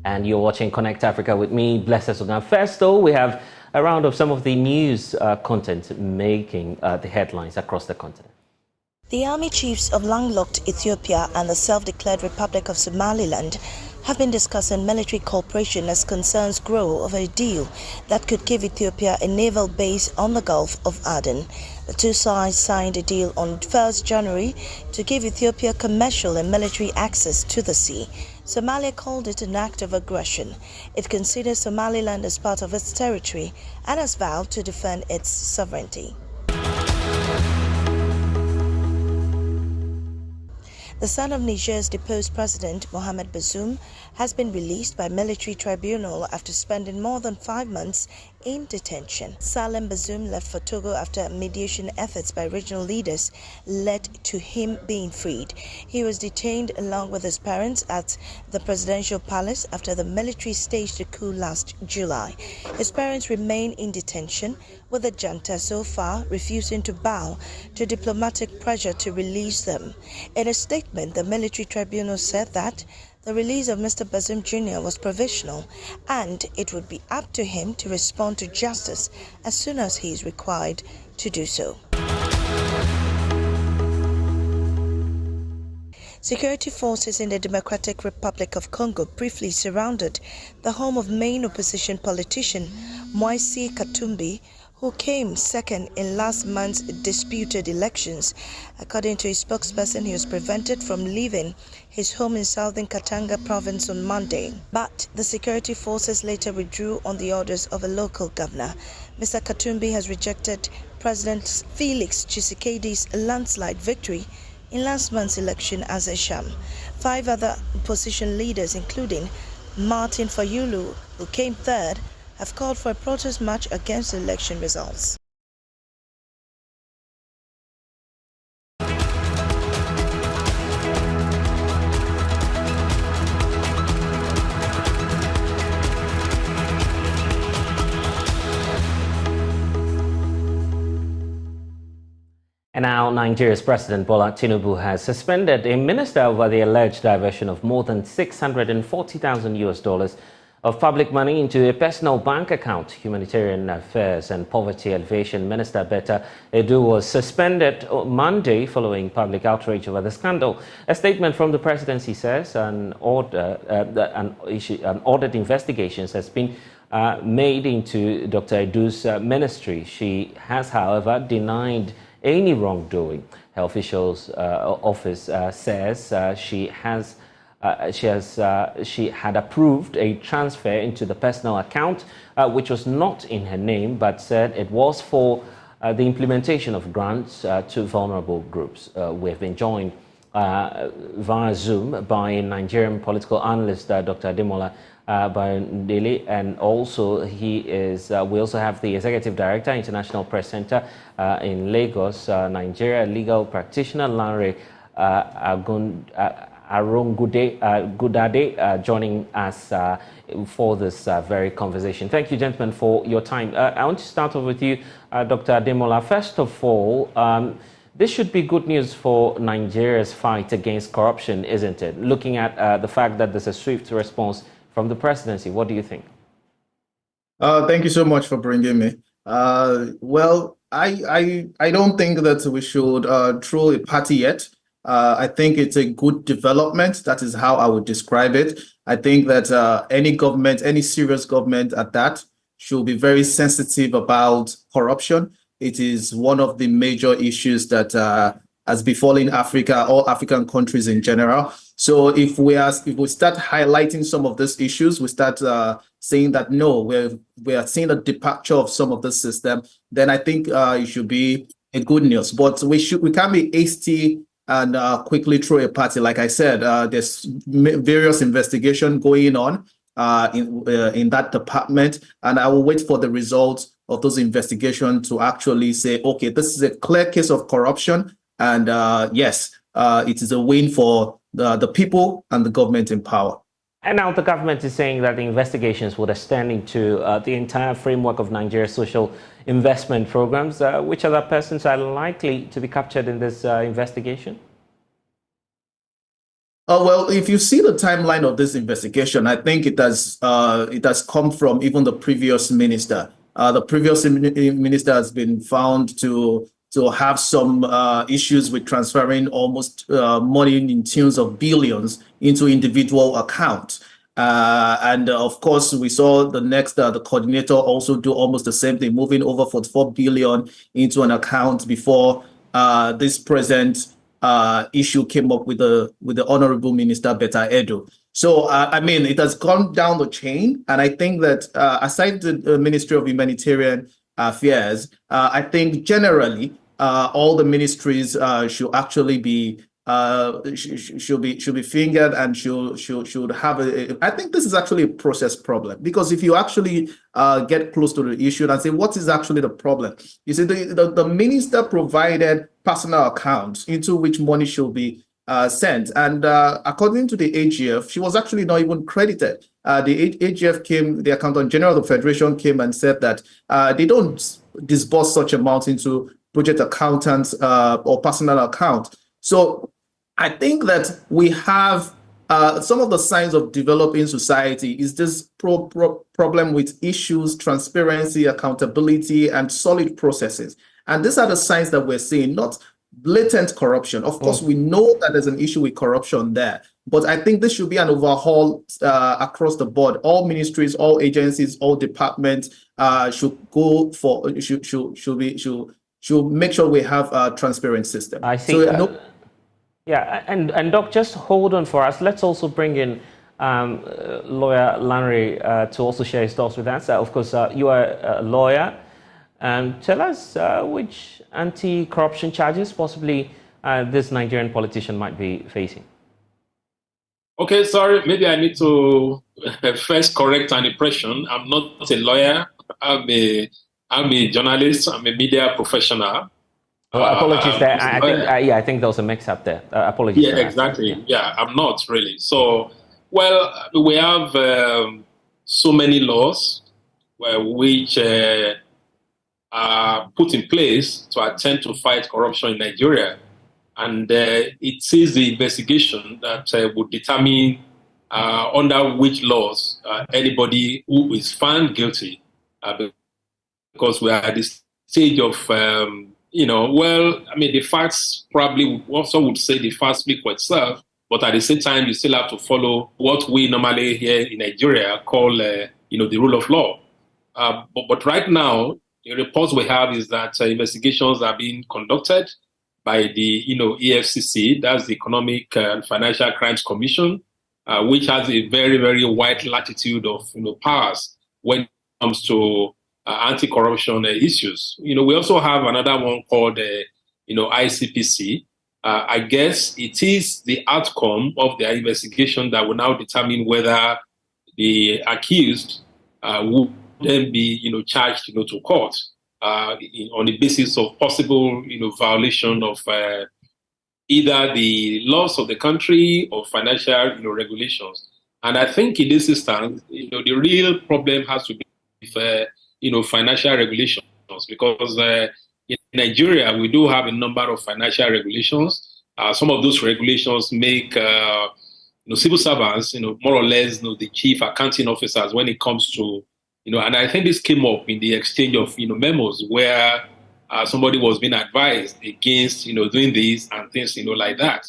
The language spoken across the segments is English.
And you're watching Connect Africa with me, Blessed Sugan. First, though, we have a round of some of the news content making the headlines across the continent. The army chiefs of landlocked Ethiopia and the self-declared Republic of Somaliland have been discussing military cooperation as concerns grow over a deal that could give Ethiopia a naval base on the Gulf of Aden. The two sides signed a deal on 1st January to give Ethiopia commercial and military access to the sea. Somalia called it an act of aggression. It considers Somaliland as part of its territory and has vowed to defend its sovereignty. The son of Niger's deposed president, Mohamed Bazoum, has been released by military tribunal after spending more than 5 months in detention. Salem Bazoum left for Togo after mediation efforts by regional leaders led to him being freed. He was detained along with his parents at the presidential palace after the military staged a coup last July. His parents remain in detention, with the junta so far refusing to bow to diplomatic pressure to release them. In a statement, the military tribunal said that the release of Mr. Bazoum Jr. was provisional and it would be up to him to respond to justice as soon as he is required to do so. Security forces in the Democratic Republic of Congo briefly surrounded the home of main opposition politician Moise Katumbi, who came second in last month's disputed elections. According to a spokesperson, he was prevented from leaving his home in southern Katanga province on Monday. But the security forces later withdrew on the orders of a local governor. Mr. Katumbi has rejected President Felix Tshisekedi's landslide victory in last month's election as a sham. 5 other opposition leaders, including Martin Fayulu, who came third, have called for a protest march against the election results. And now Nigeria's President Bola Tinubu has suspended a minister over the alleged diversion of more than $640,000 of public money into a personal bank account. Humanitarian Affairs and Poverty Alleviation Minister Betta Edu was suspended on Monday following public outrage over the scandal. A statement from the presidency says an ordered investigations has been made into Dr. Edu's ministry. She has, however, denied any wrongdoing. Her officials' office says she had approved a transfer into the personal account, which was not in her name, but said it was for the implementation of grants to vulnerable groups. We have been joined via Zoom by Nigerian political analyst Dr. Ademola Bayondele, and also we also have the Executive Director, International Press Center in Lagos, Nigeria, legal practitioner Lanre Gudade joining us for this very conversation. Thank you, gentlemen, for your time. I want to start off with you, Dr. Ademola. First of all, this should be good news for Nigeria's fight against corruption, isn't it? Looking at the fact that there's a swift response from the presidency, what do you think? Thank you so much for bringing me. Well, I don't think that we should throw a party yet. I think it's a good development. That is how I would describe it. I think that any government, any serious government at that, should be very sensitive about corruption. It is one of the major issues that has befallen Africa, all African countries in general. So if we start highlighting some of these issues, we start saying that no, we are seeing a departure of some of the system, then I think it should be a good news. But we can't be hasty and quickly throw a party. Like I said, there's various investigations going on in that department, and I will wait for the results of those investigations to actually say, okay, this is a clear case of corruption, and yes, it is a win for the people and the government in power. And now the government is saying that the investigations would extend into the entire framework of Nigeria's social investment programs. Which other persons are likely to be captured in this investigation? Well, if you see the timeline of this investigation, I think it has come from even the previous minister. The previous minister has been found to have some issues with transferring almost money in tunes of billions into individual accounts. And of course, we saw the coordinator also do almost the same thing, moving over 44 billion into an account before this present issue came up with the Honorable Minister Beta Edo. So I mean, it has gone down the chain, and I think that aside the Ministry of Humanitarian Affairs, I think generally all the ministries should actually be should be fingered and should have I think this is actually a process problem, because if you actually get close to the issue and say what is actually the problem, you see the minister provided personal accounts into which money should be sent, and according to the AGF, she was actually not even credited. The AGF came, the Accountant General of the Federation came and said that they don't disburse such amounts into project accountants or personal account. So I think that we have some of the signs of developing society is this problem with issues, transparency, accountability, and solid processes. And these are the signs that we're seeing, not blatant corruption. Of course, we know that there's an issue with corruption there, but I think this should be an overhaul across the board. All ministries, all agencies, all departments should go for should make sure we have a transparent system. I think. So, yeah, and Doc, just hold on for us. Let's also bring in lawyer Lanre to also share his thoughts with us. Of course, you are a lawyer. Tell us which anti-corruption charges possibly this Nigerian politician might be facing. Okay, sorry, maybe I need to first correct an impression. I'm not a lawyer. I'm a journalist. I'm a media professional. Oh, apologies there. I think there was a mix-up there. Apologies. Yeah, exactly. Yeah, I'm not really. So, well, we have so many laws which are put in place to attempt to fight corruption in Nigeria, and it is the investigation that would determine under which laws anybody who is found guilty, because we are at this stage of. Well, I mean, the facts probably also would say the facts speak for itself, but at the same time, you still have to follow what we normally here in Nigeria call, the rule of law. But right now, the reports we have is that investigations are being conducted by the, EFCC, that's the Economic and Financial Crimes Commission, which has a very, very wide latitude of, powers when it comes to anti-corruption issues. We also have another one called, ICPC. I guess it is the outcome of their investigation that will now determine whether the accused will then be, charged, to court on the basis of possible, violation of either the laws of the country or financial, regulations. And I think in this instance, the real problem has to be with financial regulations, because in Nigeria, we do have a number of financial regulations. Some of those regulations make civil servants, more or less, the chief accounting officers when it comes to, and I think this came up in the exchange of, memos where somebody was being advised against, doing this and things, like that.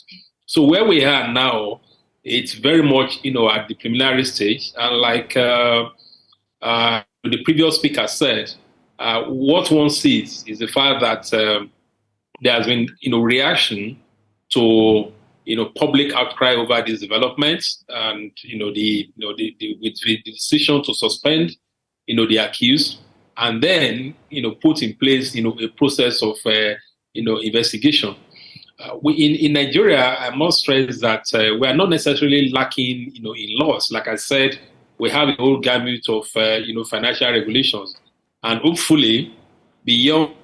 So where we are now, it's very much, at the preliminary stage, and like the previous speaker said, what one sees is the fact that there has been, reaction to, public outcry over these developments, and the decision to suspend, the accused, and then put in place, a process of investigation. In Nigeria, I must stress that we are not necessarily lacking, in laws. Like I said, we have a whole gamut of, financial regulations, and hopefully, beyond,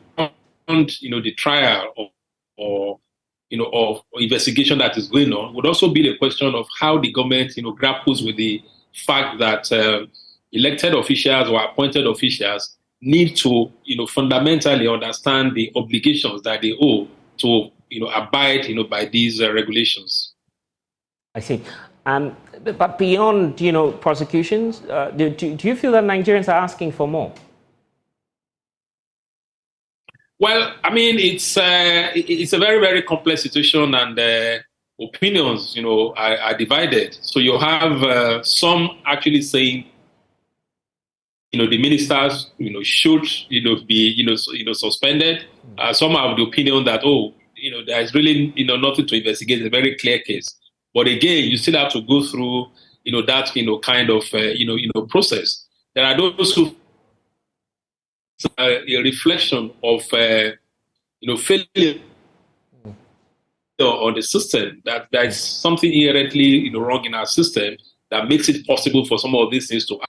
the trial or investigation that is going on, would also be the question of how the government, grapples with the fact that elected officials or appointed officials need to, fundamentally understand the obligations that they owe to, abide, by these regulations. I see. But beyond, prosecutions, do you feel that Nigerians are asking for more? Well, I mean, it's a very, very complex situation, and opinions, are divided. So you have some actually saying, the ministers, should, be, suspended. Some have the opinion that, there is really, nothing to investigate. It's a very clear case. But again, you still have to go through, that, kind of, process. There are those who a reflection of, failure on the system, that there is something inherently, wrong in our system that makes it possible for some of these things to happen.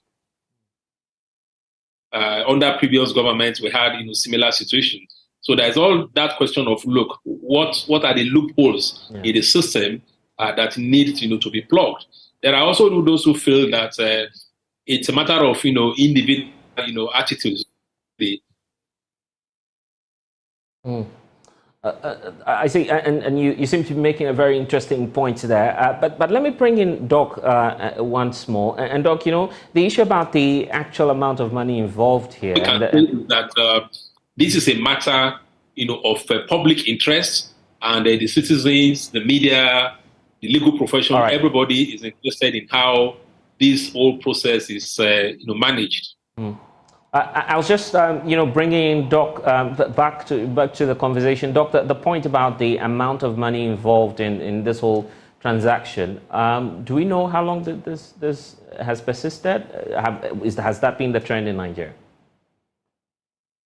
Under previous governments, we had, similar situations. So there's all that question of, look, what are the loopholes in the system that need, to be plugged? There are also those who feel that it's a matter of, individual, attitudes. I see, and you seem to be making a very interesting point there. But let me bring in Doc once more. And Doc, the issue about the actual amount of money involved here. We can think that this is a matter, of public interest, and the citizens, the media, the legal profession, everybody is interested in how this whole process is, managed. I was just, bringing in Doc back to the conversation. Doc, the point about the amount of money involved in this whole transaction. Do we know how long this has persisted? Has that been the trend in Nigeria?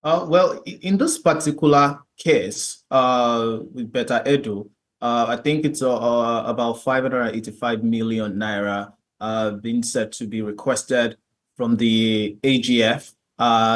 Well, in this particular case with Beta Edu, I think it's about 585 million naira being said to be requested from the AGF.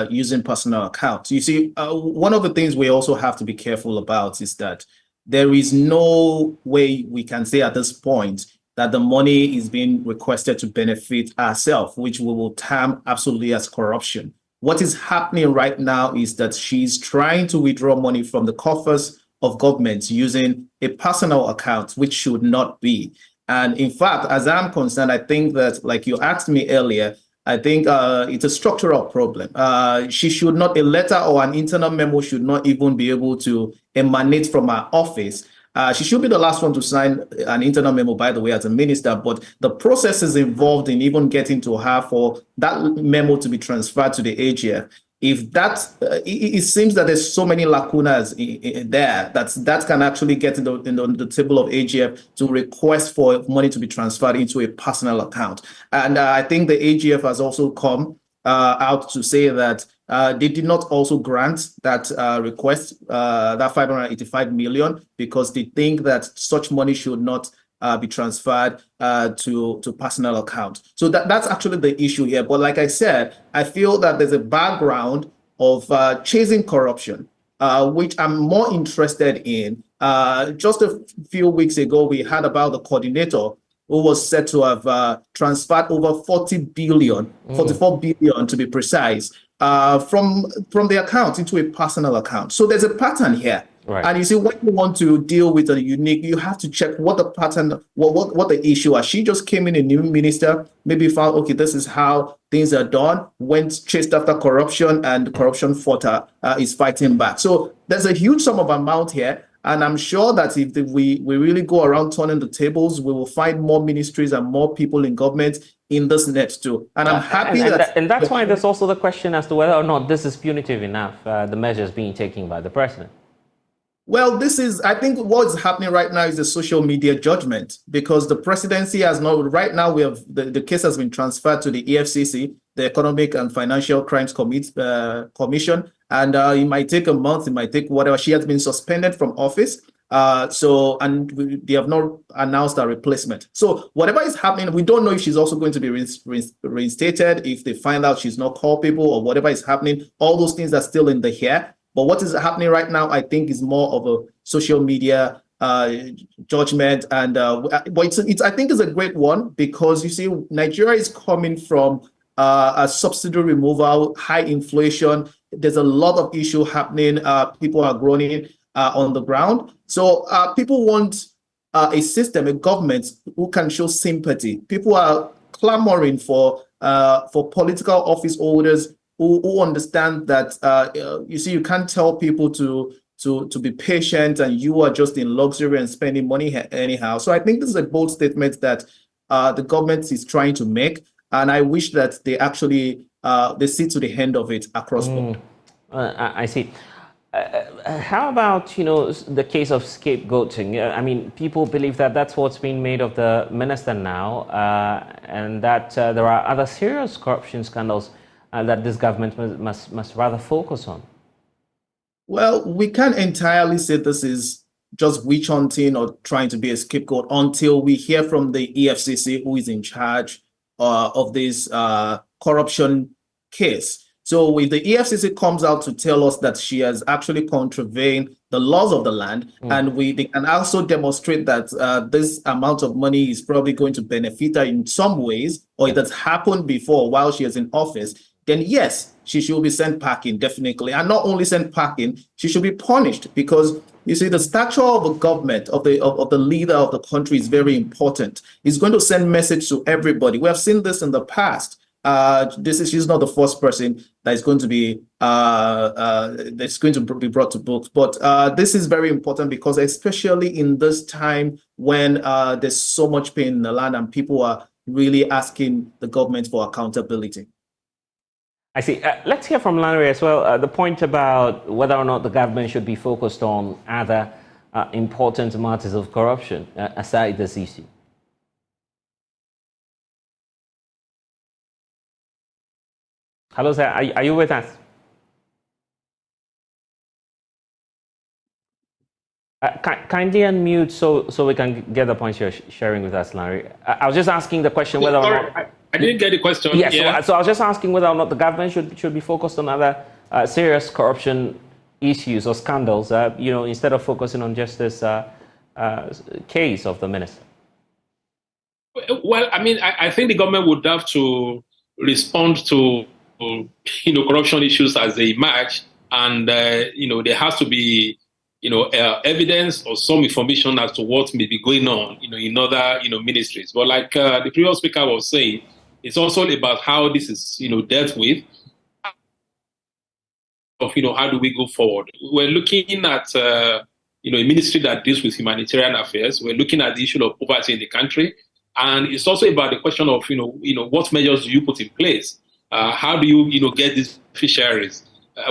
Using personal accounts. You see, one of the things we also have to be careful about is that there is no way we can say at this point that the money is being requested to benefit ourselves, which we will term absolutely as corruption. What is happening right now is that she's trying to withdraw money from the coffers of government using a personal account, which should not be. And in fact, as I'm concerned, I think that, like you asked me earlier, I think it's a structural problem. She should not, a letter or an internal memo should not even be able to emanate from her office. She should be the last one to sign an internal memo, by the way, as a minister, but the process is involved in even getting to her for that memo to be transferred to the AGF. If that, it seems that there's so many lacunas in there that can actually get in the table of AGF to request for money to be transferred into a personal account. And I think the AGF has also come out to say that they did not also grant that request, that 585 million, because they think that such money should not be transferred to personal account. So that's actually the issue here. But like I said, I feel that there's a background of chasing corruption, which I'm more interested in. Just a few weeks ago, we heard about the coordinator who was said to have transferred over 40 billion, 44 billion to be precise, from the account into a personal account. So there's a pattern here. Right. And you see, when you want to deal with a unique, you have to check what the pattern, what the issue is. She just came in a new minister, maybe found, okay, this is how things are done, went chased after corruption, and corruption fought is fighting back. So there's a huge sum of amount here. And I'm sure that if we really go around turning the tables, we will find more ministries and more people in government in this net too. And I'm happy and that's why there's also the question as to whether or not this is punitive enough, the measures being taken by the president. Well, I think what's happening right now is a social media judgment, because the presidency has not, right now we have, the case has been transferred to the EFCC, the Economic and Financial Crimes Commission, and it might take a month, it might take whatever. She has been suspended from office, and they have not announced a replacement. So whatever is happening, we don't know if she's also going to be reinstated, if they find out she's not culpable or whatever is happening. All those things are still in the air. But what is happening right now, I think, is more of a social media judgment. And but I think it's a great one, because you see, Nigeria is coming from a subsidy removal, high inflation. There's a lot of issue happening. People are groaning on the ground. So people want a system, a government who can show sympathy. People are clamoring for political office holders who understand that you see, you can't tell people to be patient and you are just in luxury and spending money anyhow. So I think this is a bold statement that the government is trying to make, and I wish that they actually they see to the end of it across board. I see. How about, the case of scapegoating? I mean, people believe that that's what's being made of the minister now, and that there are other serious corruption scandals that this government must rather focus on. Well, we can't entirely say this is just witch hunting or trying to be a scapegoat until we hear from the EFCC, who is in charge of this corruption case. So if the EFCC comes out to tell us that she has actually contravened the laws of the land, and they can also demonstrate that this amount of money is probably going to benefit her in some ways, or it has happened before while she is in office, then yes, she should be sent packing, definitely. And not only sent packing, she should be punished, because you see, the stature of a government, of the leader of the country is very important. It's going to send message to everybody. We have seen this in the past. She's not the first person that is going to be brought to books. But this is very important, because especially in this time when there's so much pain in the land and people are really asking the government for accountability. I see. Let's hear from Larry as well. The point about whether or not the government should be focused on other important matters of corruption aside this issue. Hello, sir. Are you with us? Kindly unmute so we can get the points you're sharing with us, Larry. I was just asking the question whether or not... I didn't get the question. Yes, yeah. So I was just asking whether or not the government should be focused on other serious corruption issues or scandals, instead of focusing on just this case of the minister. Well, I mean, I think the government would have to respond to corruption issues as they emerge, and there has to be evidence or some information as to what may be going on in other ministries. But like the previous speaker was saying, it's also about how this is dealt with. Of how do we go forward? We're looking at a ministry that deals with humanitarian affairs. We're looking at the issue of poverty in the country, and it's also about the question of what measures do you put in place? How do you get these beneficiaries?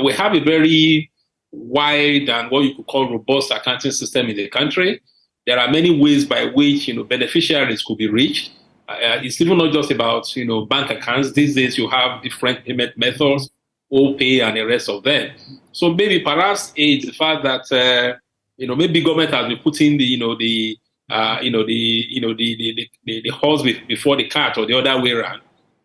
We have a very wide and what you could call robust accounting system in the country. There are many ways by which beneficiaries could be reached. It's even not just about bank accounts. These days you have different payment methods, pay and the rest of them. So maybe perhaps it's the fact that maybe government has been putting the horse before the cart or the other way around.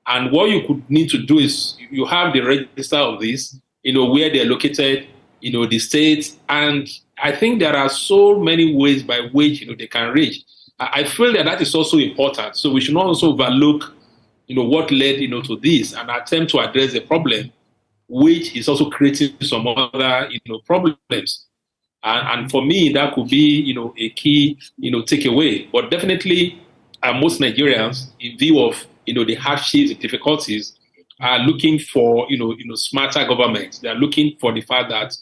And what you could need to do is you have the register of this, where they're located, the states, and I think there are so many ways by which they can reach. I feel that is also important. So we should not also overlook what led to this and attempt to address the problem, which is also creating some other problems. And for me, that could be a key takeaway. But definitely, most Nigerians, in view of the hardships, the difficulties, are looking for smarter government. They are looking for the fact that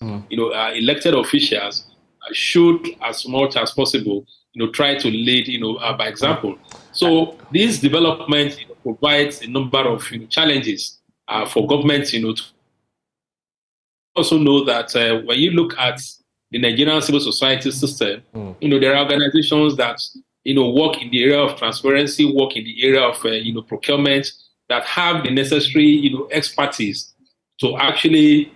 elected officials should, as much as possible, try to lead by example. So this development provides a number of challenges for government to also know that when you look at the Nigerian civil society system, there are organizations that work in the area of transparency, work in the area of procurement, that have the necessary expertise to actually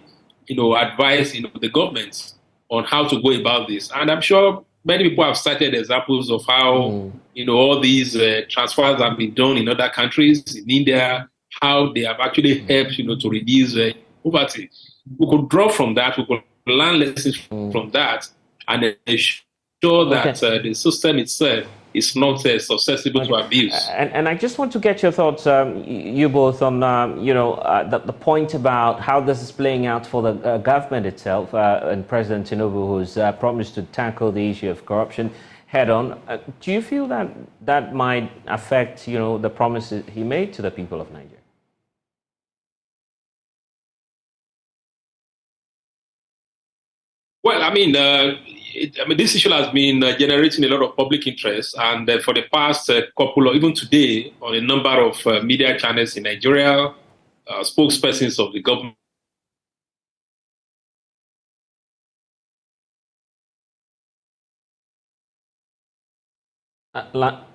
advise the government on how to go about this. And I'm sure many people have cited examples of how all these transfers have been done in other countries, in India, how they have actually helped to reduce poverty. We could draw from that, we could learn lessons from that, and ensure that the system itself is not susceptible to abuse. And I just want to get your thoughts, you both, on the point about how this is playing out for the government itself, and President Tinubu, who's promised to tackle the issue of corruption, head on. Do you feel that that might affect, the promises he made to the people of Niger? Well, this issue has been generating a lot of public interest, and for the past couple of, even today, on a number of media channels in Nigeria, spokespersons of the government.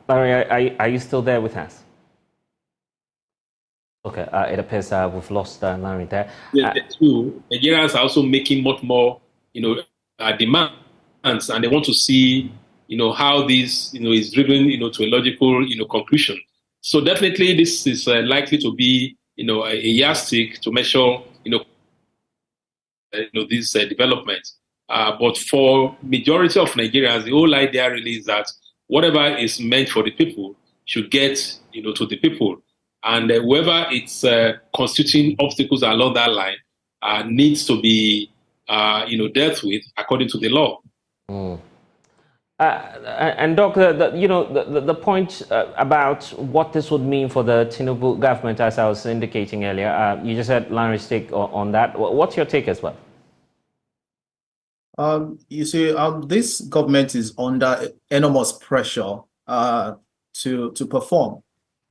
Larry, are you still there with us? Okay, it appears we've lost Larry there. Yes, too. Nigerians are also making much more, demands, and they want to see, how this, is driven, to a logical, conclusion. So definitely, this is likely to be, a yardstick to measure, these developments. But for majority of Nigerians, the whole idea really is that whatever is meant for the people should get, to the people. And whoever it's constituting obstacles along that line needs to be, dealt with according to the law. Mm. And Doc, the point about what this would mean for the Tinubu government, as I was indicating earlier, you just had Larry's take on that. What's your take as well? You see, this government is under enormous pressure to perform.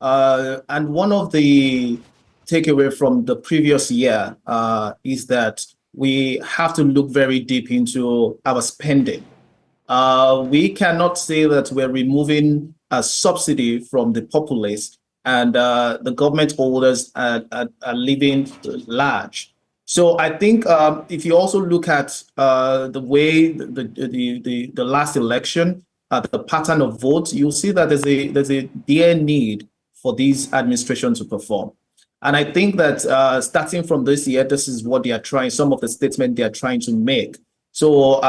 And one of the takeaway from the previous year is that we have to look very deep into our spending. We cannot say that we're removing a subsidy from the populace and the government holders are living large. So I think if you also look at the way the last election, the pattern of votes, you'll see that there's a dear need for this administration to perform. And I think that starting from this year, this is what they are trying, some of the statements they are trying to make. So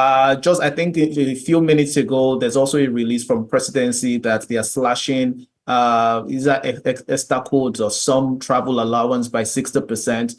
just I think a few minutes ago, there's also a release from presidency that they are slashing ESTA codes or some travel allowance by 60%.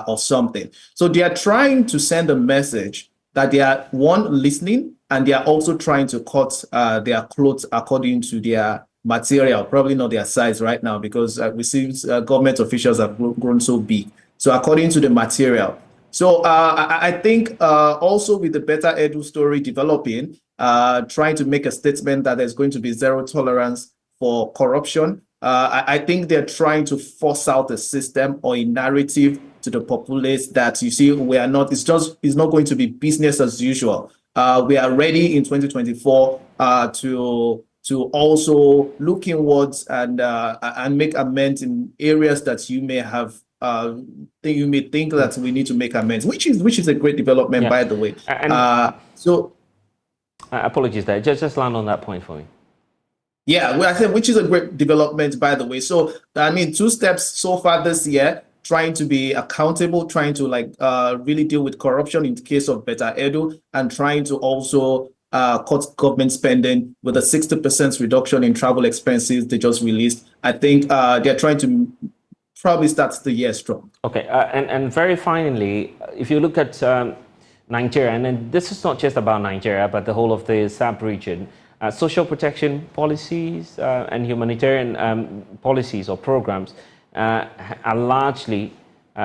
Or something. So they are trying to send a message that they are, one, listening, and they are also trying to cut their clothes according to their material, probably not their size right now, because we see government officials have grown so big. So according to the material. So I think also with the Better Edu story developing, trying to make a statement that there's going to be zero tolerance for corruption. I think they're trying to force out a system or a narrative to the populace that, you see, we are not, it's not going to be business as usual. We are ready in 2024 to also look inwards and make amends in areas that you may have you may think that we need to make amends, which is a great development, by the way. So apologies there. Just land on that point for me. Yeah, well, I said, which is a great development, by the way. So, I mean, 2 steps so far this year, trying to be accountable, trying to really deal with corruption in the case of Better Edu, and trying to also cut government spending with a 60% reduction in travel expenses they just released. I think they're trying to probably start the year strong. Okay, and very finally, if you look at Nigeria, and then this is not just about Nigeria, but the whole of the sub-region, social protection policies and humanitarian policies or programs are largely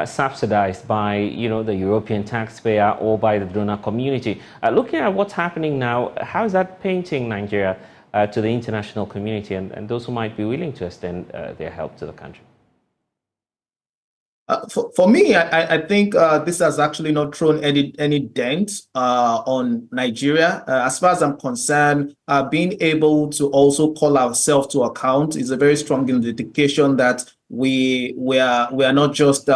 subsidized by, the European taxpayer or by the donor community. Looking at what's happening now, how is that painting Nigeria to the international community and those who might be willing to extend their help to the country? For me, I think this has actually not thrown any dent on Nigeria. As far as I'm concerned, being able to also call ourselves to account is a very strong indication that we are not just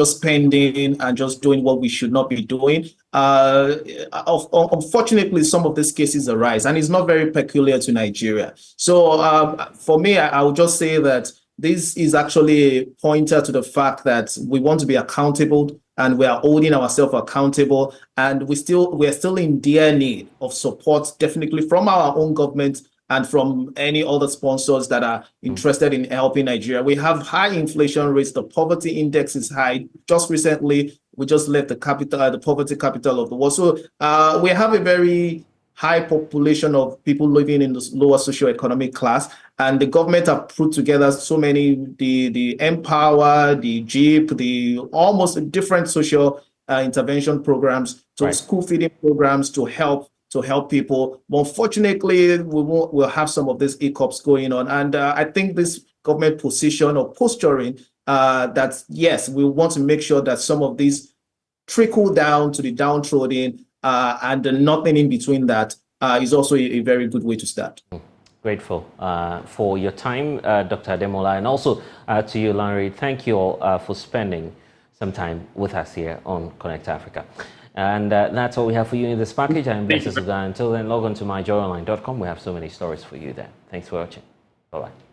spending and just doing what we should not be doing. Unfortunately, some of these cases arise, and it's not very peculiar to Nigeria. So for me, I would just say that this is actually a pointer to the fact that we want to be accountable and we are holding ourselves accountable, and we're still in dire need of support, definitely from our own government and from any other sponsors that are interested in helping Nigeria. We have high inflation rates. The poverty index is high. Just recently, we just left the poverty capital of the world. So we have a very high population of people living in the lower socioeconomic class. And the government have put together so many, the Empower, the JIP, the almost different social intervention programs, to school feeding programs to help people. But unfortunately, we'll have some of these hiccups going on. And I think this government position or posturing that, yes, we want to make sure that some of these trickle down to the downtrodden and nothing in between that is also a very good way to start. Grateful for your time, Dr. Ademola, and also to you, Larry. Thank you all for spending some time with us here on Connect Africa. And that's all we have for you in this package. I'm Blessed Sudan. Until then, log on to myjoyonline.com. We have so many stories for you there. Thanks for watching. Bye-bye.